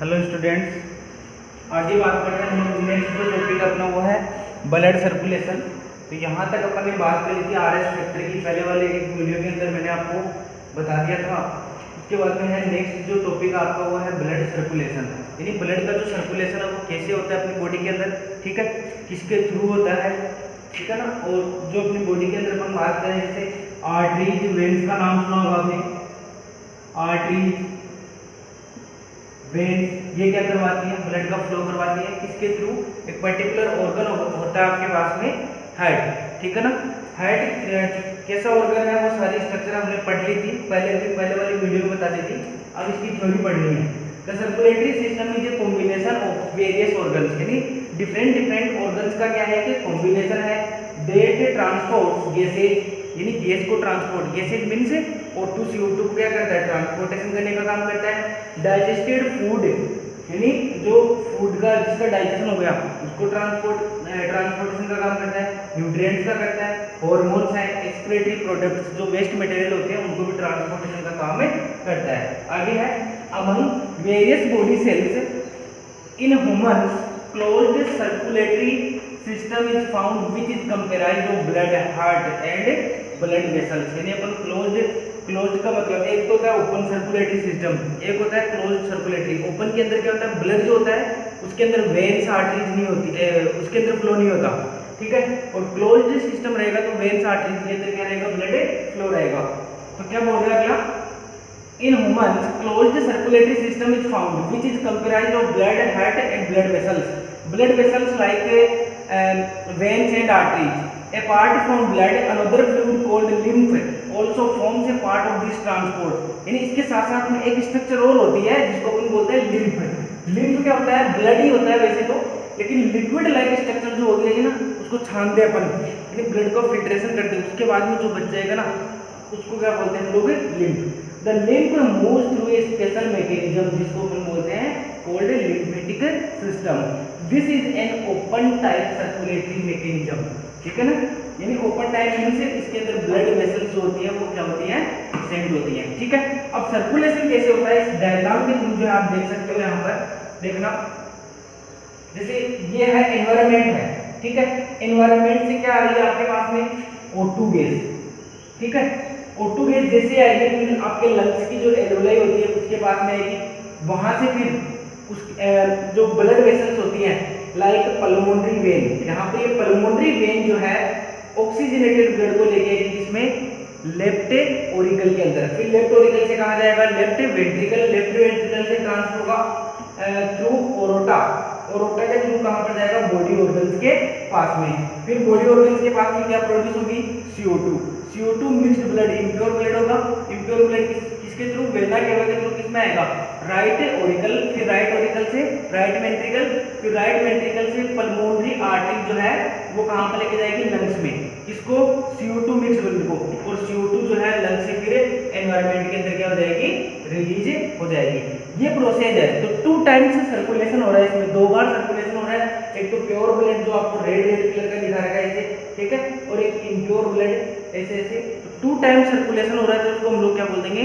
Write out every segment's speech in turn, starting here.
Hello students, आगे बात करते हैं। हम नेक्स्ट जो टॉपिक अपना वो है ब्लड सर्कुलेशन। तो यहाँ तक अपन ने बात करी थी आरएस फैक्टर की, पहले वाले एक वीडियो के अंदर मैंने आपको बता दिया था। उसके बाद में है नेक्स्ट जो टॉपिक आपका वो है ब्लड सर्कुलेशन, यानी ब्लड का जो सर्कुलेशन है वो कैसे होता है अपनी बॉडी के अंदर, ठीक है, किसके थ्रू होता है, ठीक है ना। और जो अपनी बॉडी के अंदर अपन बात करें जैसे आर्टरीज, वेन्स का नाम सुना होगा आपने, आर्टरीज वेन्स, ये क्या करवाती है, ब्लड का फ्लो करवाती है, किसके थ्रू, एक पर्टिकुलर ऑर्गन होता है आपके पास में हार्ट, ठीक है ना। हार्ट कैसा ऑर्गन है वो सारी स्ट्रक्चर हमने पढ़ ली थी पहले वाली वीडियो में बता दी थी। अब इसकी थ्योरी पढ़नी है। The circulatory system is a combination of various organs, यानी डिफरेंट ऑर्गन्स का क्या है कि कॉम्बिनेशन है। दैट ट्रांसपोर्ट गैसेज, यानी गैस को transport, gases means O2 CO2 को क्या करता है, ट्रांसपोर्टेशन करने का काम करता है। डाइजेस्टेड फूड, यानी जो फूड का जिसका डाइजेशन हो गया उसको ट्रांसपोर्टेशन का काम करता है। न्यूट्रिएंट्स का करता है। हार्मोन्स है, एक्सक्रीटरी प्रोडक्ट्स जो वेस्ट मटेरियल होते हैं उनको भी ट्रांसपोर्टेशन का काम करता है। आगे है among various body cells in humans closed circulatory system is found which is comprised of blood, heart and blood vessels. यानी अपन क्लोज्ड का मतलब एक तो होता है ओपन सर्कुलेटरी सिस्टम, एक होता है क्लोज्ड सर्कुलेटरी। ओपन के अंदर क्या होता है, ब्लड जो होता है उसके अंदर वेन्स आर्टरीज नहीं होती, उसके अंदर फ्लो नहीं होता, ठीक है। और क्लोज्ड सिस्टम रहेगा तो वेन्स आर्टरीज के अंदर क्या रहेगा, ब्लड फ्लो रहेगा। तो क्या बोल रहा है अगला, in humans closed circulatory system is found which is comprised of blood, heart and blood vessels. Blood vessels like veins and arteries. Apart from blood, another fluid called lymph also forms a part of this transport. यानी इसके साथ साथ में एक structure और होती है जिसको अपन बोलते हैं लिम्फ। लिम्फ क्या होता है, ब्लड ही होता है वैसे तो, लेकिन लिक्विड लाइक स्ट्रक्चर जो होती है ना उसको छानते हैं अपन, यानी ब्लड को फिल्ट्रेशन करते हैं, उसके बाद में जो बच जाएगा ना उसको क्या बोलते हैं हम लोग, lymph. The lymph moves through a special mechanism जिसको अपन बोलते हैं called lymphatic system. This is an open type circulatory mechanism, ठीक है ना। यानी ओपन टाइप मींस इसके अंदर ब्लड वेसल्स जो होती है वो क्या होती है, सेंड होती है, ठीक है। अब सर्कुलेशन कैसे होता है इस डायग्राम के थ्रू जो आप देख सकते हो यहाँ पर देखना। जैसे ये है एनवायरनमेंट है, ठीक है। एनवायरनमेंट से क्या आ रही है आपके पास में, O2 गैस, ठीक है। O2 गैस जैसे आएगी फिर आपके लंग्स की जो एल्वेलाई होती है उसके पास में आएगी, वहां से फिर उस जो ब्लड वेसल्स होती हैं लाइक पल्मोनरी वेन, यहाँ पे ये पल्मोनरी वेन जो है ऑक्सीजनेटेड ब्लड को लेके आएगी इसमें लेफ्ट ओरिकल के अंदर, फिर लेफ्ट ओरिकल से कहा जाएगा लेफ्ट वेंट्रिकल, लेफ्ट वेंट्रिकल से ट्रांसफर होगा थ्रू ओरोटा, ओरोटा के थ्रू कहाँ पर जाएगा, बॉडी ऑर्गन्स के पास में, फिर बॉडी ऑर्गन्स के पास में क्या प्रोड्यूस होगी, CO2 mixed blood, impure blood होगा। इम्प्योर ब्लड किसके थ्रू, वेना केवा के थ्रू किसमें आएगा, राइट ओरिकल, फिर राइट ओरिकल से राइट वेंट्रिकल, फिर राइट वेंट्रिकल से पल्मोनरी आर्टरी जो है वो कहाँ पर लेके जाएगी, लंग्स में, किसको, CO2 मिक्स्ड ब्लड को। और CO2 जो है लंग्स से फिर एनवायरनमेंट के अंदर क्या हो जाएगी, रिलीज हो जाएगी। ये प्रोसेस है। तो 2 टाइम्स सर्कुलेशन हो रहा है इसमें, 2 बार सर्कुलेशन हो रहा है। एक तो प्योर ब्लड जो आपको रेड कलर का दिखा रखा है ऐसे, ठीक है, और एक इम्प्योर ब्लड ऐसे ऐसे। तो 2 टाइम्स सर्कुलेशन हो रहा है तो उसको हम लोग क्या बोल देंगे,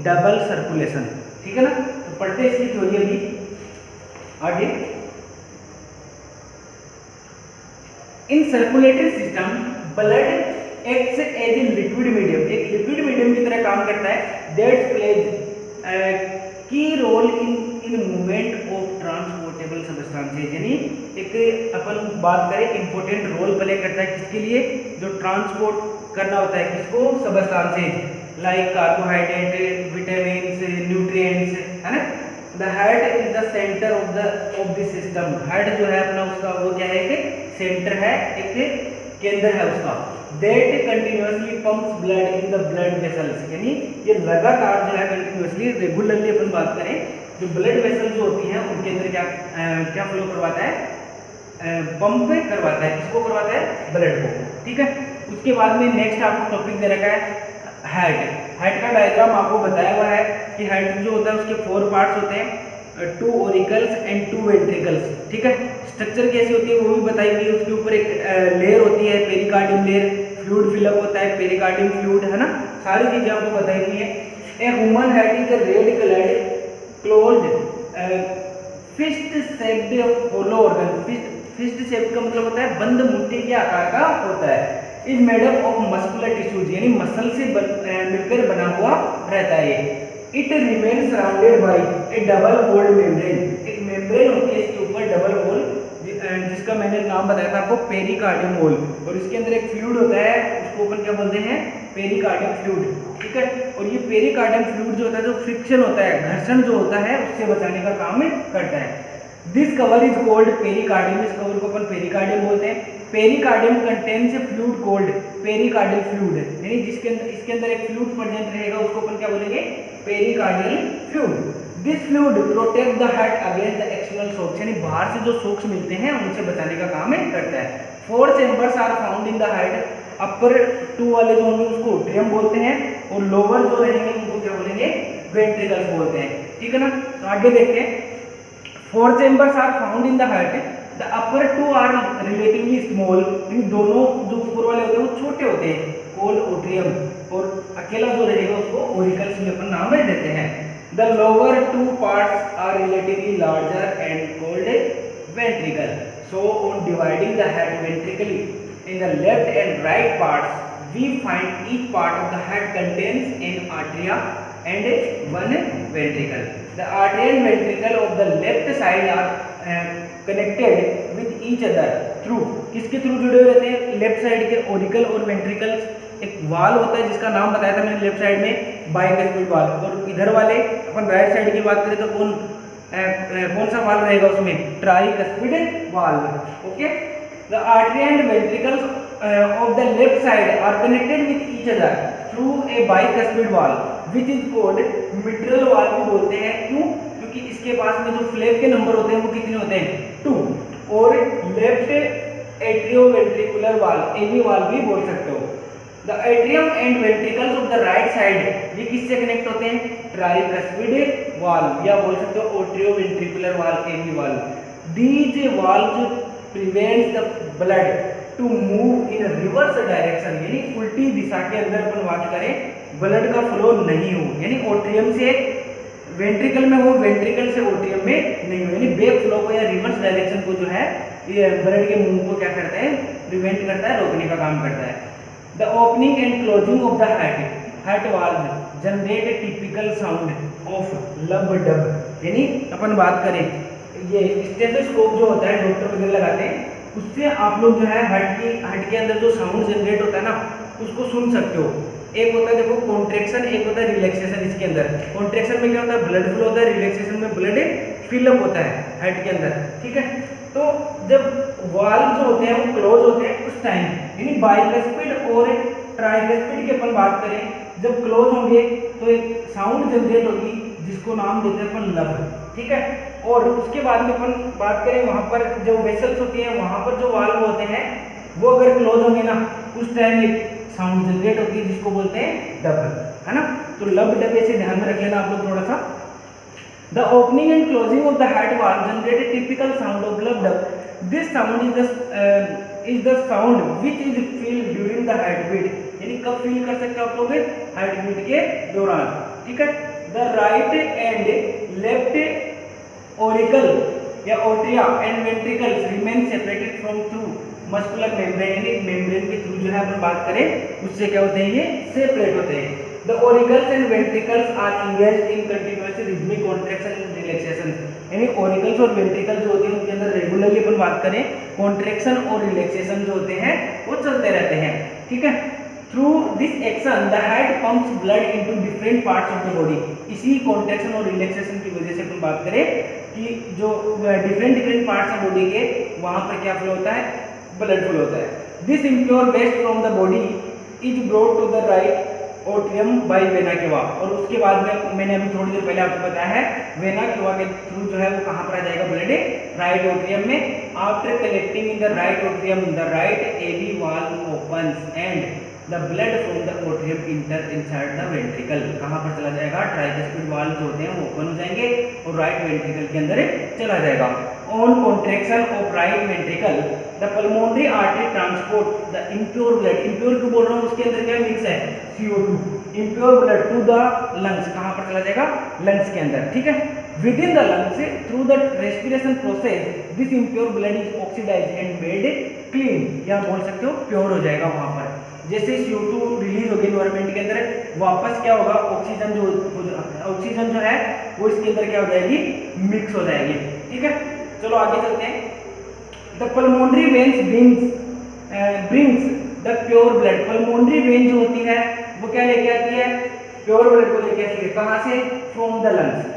डबल सर्कुलेशन, ठीक है ना। तो पढ़ते हैं इसकी थ्योरी अभी आगे। In circulatory system blood acts as a liquid medium, एक लिक्विड मीडियम की तरह काम करता है। That plays key role in movement of transportable substances, यानी एक अपन बात करें इंपॉर्टेंट रोल प्ले करता है किसके लिए, जो ट्रांसपोर्ट करना होता है किसको, substances like carbohydrate, vitamins, nutrients, है ना। The heart is the centre of the system. Heart जो है अपना उसका वो क्या है कि सेंटर है, एक केंद्र है उसका। That continuously pumps blood in the blood vessels, यानी ये लगातार जो है कंटिन्यूअसली रेगुलरली अपन बात करें जो ब्लड वेसल जो होती हैं उनके अंदर क्या फ्लो करवाता है, पंप करवाता है, किसको करवाता है, ब्लड को, ठीक है। उसके बाद में नेक्स्ट आपको टॉपिक दे रखा है हार्ट। हार्ट का डायग्राम आपको बताया हुआ है कि हार्ट जो होता है उसके 4 पार्ट्स होते हैं, 2 ओरिकल्स एंड 2 वेंट्रिकल्स, ठीक है। स्ट्रक्चर कैसी होती है वो भी बताई गई। उसके ऊपर एक लेयर होती है पेरिकार्डियम लेयर, फ्लूइड फिलअप होता है पेरिकार्डियम फ्लूइड, है ना, सारी चीजें आपको बताई गई है। A human heart is a red coloured closed fist shaped hollow organ, fist shape का मतलब होता है बंद मुट्ठी के आकार का होता है। Is made up of muscular tissues, यानी मसल से मिलकर बना हुआ रहता है ये। It remain surrounded by a double walled membrane, एक मेम्ब्रेन होती है इसके ऊपर डबल वॉल, जिसका मैंने नाम बताया था आपको पेरिकार्डियम वॉल, और इसके अंदर एक फ्लूइड होता है, उसको अपन क्या बोलते हैं, पेरिकार्डियम फ्लूइड, ठीक है। और ये पेरिकार्डियम फ्लूइड जो होता है, जो फ्रिक्शन होता है, घर्षण जो होता है, उससे बचाने का काम करता है। This cover is called pericardium, इस कवर को अपन पेरिकार्डियम बोलते हैं। पेरिकार्डियम कंटेन्स ए फ्लूइड कॉल्ड पेरिकार्डियल फ्लूइड, यानी जिसके अंदर इसके अंदर एक फ्लूइड प्रेजेंट रहेगा, उसको अपन क्या बोलेंगे, pericardial fluid. This fluid protect the heart against the external shocks, यानी बाहर से जो शॉक्स मिलते हैं उनसे बचाने का काम करता है। 4 chambers are found in the heart, upper 2 वाले जो होंगे उसको एट्रियम बोलते हैं, और लोअर जो रहेंगे उनको क्या बोलेंगे, वेंट्रिकल्स बोलते हैं, ठीक है ना। तो आगे देखते हैं। 4 chambers are found in the heart, the upper 2 are relatively small, यानी दोनों जो ऊपर वाले होते हैं वो छोटे होते हैं, कॉल्ड एट्रियम, और अकेला जो रहेगा उसको ऑरिकल्स में अपन नाम देते हैं। The lower 2 parts are relatively larger and called ventricle. So on dividing the head ventricle in the left and right parts, we find each part of the head contains an atria and one ventricle. The atria and ventricle of the left side are connected with each other through, किसके through जुड़े हुए रहते हैं, left side के auricle और ventricles. एक वाल होता है जिसका नाम बताया था मैंने लेफ्ट साइड में, बाइकस्पिड वाल, और इधर वाले अपन राइट साइड की बात करें तो कौन सा वाल रहेगा उसमें, ट्राइकस्पिड वाल, okay. The artery and ventricles of the left side are connected with each other through a bicuspid wall, which is called mitral wall भी बोलते हैं। क्यों? क्योंकि इसके पास में जो फ्लैप के नंबर होते हैं वो कितने होते हैं, 2। और लेफ्ट एट्रियोवेंट्रिकुलर वाल, एवी वाल भी बोल सकते हो। The atrium and ventricles of the right side, ये किससे कनेक्ट होते हैं, ट्राइकस्पिड वाल, या बोल सकते हो एट्रियोवेंट्रिकुलर वाल, एवी वाल। These valves prevents the blood to move in a reverse direction, यानी उल्टी दिशा के अंदर अपन बात करें, ब्लड का फ्लो नहीं हो, यानी ओट्रियम से वेंट्रिकल में हो, वेंट्रिकल से ओट्रियम में नहीं हो, यानी बैक फ्लो को या रिवर्स डायरेक्शन को जो है ये ब्लड के मूव को क्या करता है, प्रिवेंट करता है, रोकने का काम करता है। The opening and closing of the heart valve generate a typical sound of lub dub, यानी अपन बात करें ये स्टेथोस्कोप जो होता है डॉक्टर वगैरह लगाते हैं, उससे आप लोग जो है हार्ट के अंदर जो साउंड जनरेट होता है ना उसको सुन सकते हो। एक होता है देखो कॉन्ट्रैक्शन, एक होता है रिलैक्सेशन। इसके अंदर कॉन्ट्रैक्शन में क्या होता है, ब्लड फ्लो होता है, रिलैक्सेशन में ब्लड फिलअप होता है हार्ट के अंदर, ठीक है। तो जब वाल्व जो होते हैं वो क्लोज होते हैं उस टाइम, यानी बाइकस्पिड और ट्राइकस्पिड की अपन बात करें, जब क्लोज होंगे तो एक साउंड जनरेट होगी जिसको नाम देते हैं अपन लब, ठीक है। और उसके बाद में अपन बात करें वहां पर जो वेसल्स होती हैं, वहां पर जो वाल्व होते हैं वो अगर क्लोज होंगे ना उस टाइम एक साउंड जनरेट होती है जिसको बोलते हैं डब, है ना। तो लब डब ऐसे ध्यान में रख लेना आप लोग थोड़ा सा। The opening and closing of the heart valve generate a typical sound of lub dub. This sound is the sound which is feel during the heart beat, यानी कब फील कर सकते हो आप लोग, हार्ट बीट के दौरान, ठीक है। The right and left auricle या atria and ventricles remain separated from through muscular membrane, यानी मेम्ब्रेन के थ्रू जो है अपन बात करें उससे क्या होते हैं, ये सेपरेट होते हैं। The auricles and ventricles are engaged in continuous rhythmic contraction and relaxation, यानी ऑरिकल्स और वेंट्रिकल्स जो होते हैं उनके अंदर रेगुलरली अपन बात करें कॉन्ट्रैक्शन और रिलैक्सेशन जो होते हैं वो चलते रहते हैं, ठीक है। Through this action the heart pumps blood into different parts of the body. इसी कॉन्ट्रैक्शन और रिलैक्सेशन की वजह से अपन बात करें कि जो डिफरेंट पार्ट्स ऑफ बॉडी के वहां पर क्या फ्लो होता है, ब्लड फ्लो होता है। This impure waste from the body is brought to the right atrium by vena cava, और उसके बाद में मैंने अभी थोड़ी देर पहले आपको बताया है वेना केवा के थ्रू जो है वो कहाँ पर आ जाएगा, ब्लड राइट ओट्रियम में। After collecting in the right atrium the right AV valve opens and the blood from the atrium enter inside the ventricle, कहाँ पर चला जाएगा, ट्राइकस्पिड वाल्व जो होते हैं वो ओपन हो जाएंगे और राइट वेंट्रिकल के अंदर चला जाएगा। On contraction of right ventricle the pulmonary artery transport the impure blood, impure क्यों बोल रहा हूँ, उसके अंदर क्या मिक्स है, CO2, impure blood to the lungs, कहाँ पर चला जाएगा? लंग्स के अंदर, ठीक है। Within the lungs through the respiration process this impure blood is oxidise and made clean, या बोल सकते हो प्योर हो जाएगा वहां पर। जैसे CO2 रिलीज होगी एनवायरमेंट के अंदर, वापस क्या होगा? ऑक्सीजन जो है वो इसके अंदर क्या हो जाएगी? मिक्स हो जाएगी, ठीक है। चलो आगे चलते हैं। The pulmonary veins brings the pure blood, pulmonary vein जो होती है वो क्या लेके आती है? प्योर ब्लड को लेके आती है। कहाँ से? फ्रॉम द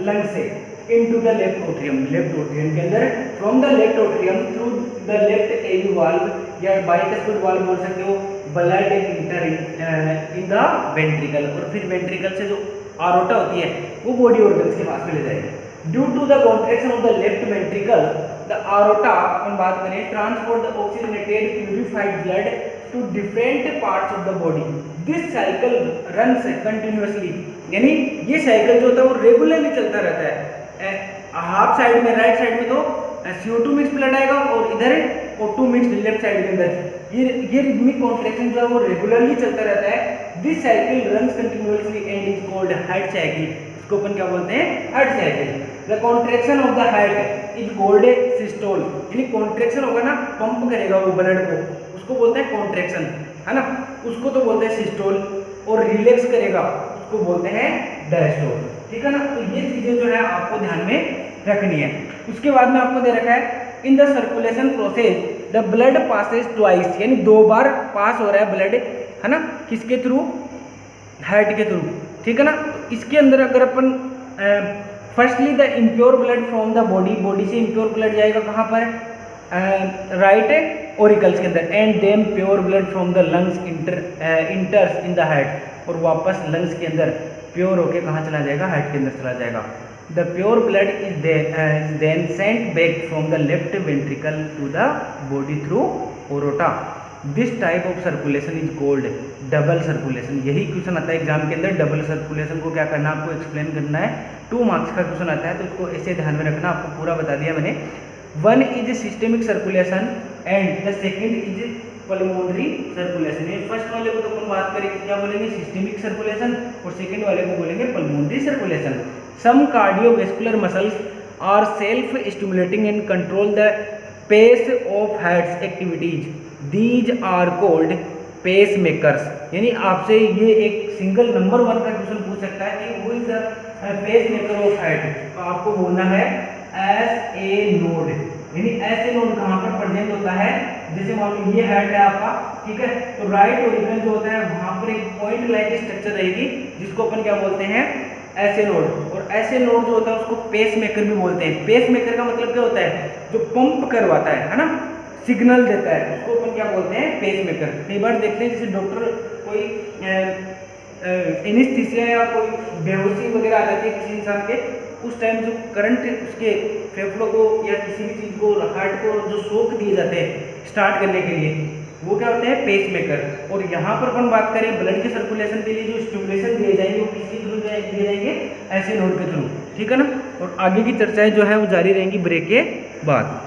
लंग्स से इनटू द लेफ्ट एट्रियम के अंदर, from the left atrium through the left AV valve या बाइकस्पिड वाल्व बोल सकते हो, blood enter in the ventricle, और फिर वेंट्रिकल से जो आरोटा होती है वो बॉडी ऑर्गन्स के पास में ले जाएगी। Due to the contraction of the left ventricle the aorta, अपन बात करें, transport the oxygenated purified blood to different parts of the body. This cycle runs continuously, यानी ये साइकिल जो होता है वो रेगुलरली चलता रहता है। हाफ साइड में, राइट साइड में तो CO2 मिक्स ब्लड आएगा और इधर O2 मिक्स लेफ्ट साइड के अंदर। ये रिदमिक कॉन्ट्रैक्शन जो है वो रेगुलरली चलता रहता है। This cycle runs continuously and is called heart cycle, इसको अपन क्या बोलते हैं? Heart cycle. The contraction of the heart is called systole, यानी कॉन्ट्रैक्शन होगा ना, पंप करेगा वो ब्लड को, उसको बोलते हैं कॉन्ट्रैक्शन, है ना, उसको तो बोलते हैं सिस्टोल, और रिलैक्स करेगा उसको बोलते हैं डायस्टोल, ठीक है ना। तो ये चीजें जो है आपको ध्यान में रखनी है। उसके बाद में आपको दे रखा है in the circulation process the blood passes twice, यानी 2 बार पास हो रहा है ब्लड, है ना, किसके थ्रू? हार्ट के थ्रू, ठीक है ना। इसके अंदर अगर अपन firstly the impure blood from the body से इम्प्योर ब्लड जाएगा कहाँ पर? राइट ओरिकल्स के अंदर, and then pure blood from the lungs enters in the heart, और वापस लंग्स के अंदर प्योर होके कहाँ चला जाएगा? हार्ट के अंदर चला जाएगा। The pure blood is then sent back from the left ventricle to the body through aorta. This type of circulation is called double circulation. यही क्वेश्चन आता है एग्जाम के अंदर, डबल सर्कुलेशन को क्या करना आपको एक्सप्लेन करना है। 2 मार्क्स का क्वेश्चन आता है, तो उसको ऐसे ध्यान में रखना, आपको पूरा बता दिया मैंने। 1 is systemic circulation and the second is pulmonary circulation. ये फर्स्ट वाले को तो अपन बात करेंगे, क्या बोलेंगे? सिस्टेमिक सर्कुलेशन, और सेकेंड वाले को बोलेंगे pulmonary circulation. Some cardiovascular muscles are self stimulating and control the pace of heart's activities, these are called pacemakers. यानी आपसे ये एक सिंगल नंबर 1 का क्वेश्चन पूछ सकता है कि who is the pacemaker of heart, तो आपको बोलना है SA नोड। यानी SA नोड कहाँ पर प्रेजेंट होता है? जैसे मान लो ये हार्ट है आपका, ठीक है, तो राइट ओरिकल जो होता है वहां पर एक पॉइंट लाइक स्ट्रक्चर रहेगी जिसको अपन क्या बोलते हैं? SA node. और SA नोड जो होता है उसको पेस मेकर भी बोलते हैं। पेस मेकर का मतलब क्या होता है? जो पंप करवाता है ना, सिग्नल देता है, उसको अपन क्या बोलते हैं? Pacemaker. कई बार देखते हैं जैसे डॉक्टर कोई एनेस्थीसिया या कोई बेहोशी वगैरह आ जाती है किसी इंसान के, उस टाइम जो करंट उसके फेफड़ों को या किसी भी चीज़ को, हार्ट को जो शॉक दिए जाते हैं स्टार्ट करने के लिए, वो क्या होते हैं? Pacemaker. और यहाँ पर अपन बात करें ब्लड के सर्कुलेशन के लिए जो स्टिमुलेशन दिए जाएंगे वो किसके थ्रू दिए जाएंगे? ऐसे नोड के थ्रू, ठीक है ना। और आगे की चर्चाएं जो है वो जारी रहेंगी ब्रेक के बाद।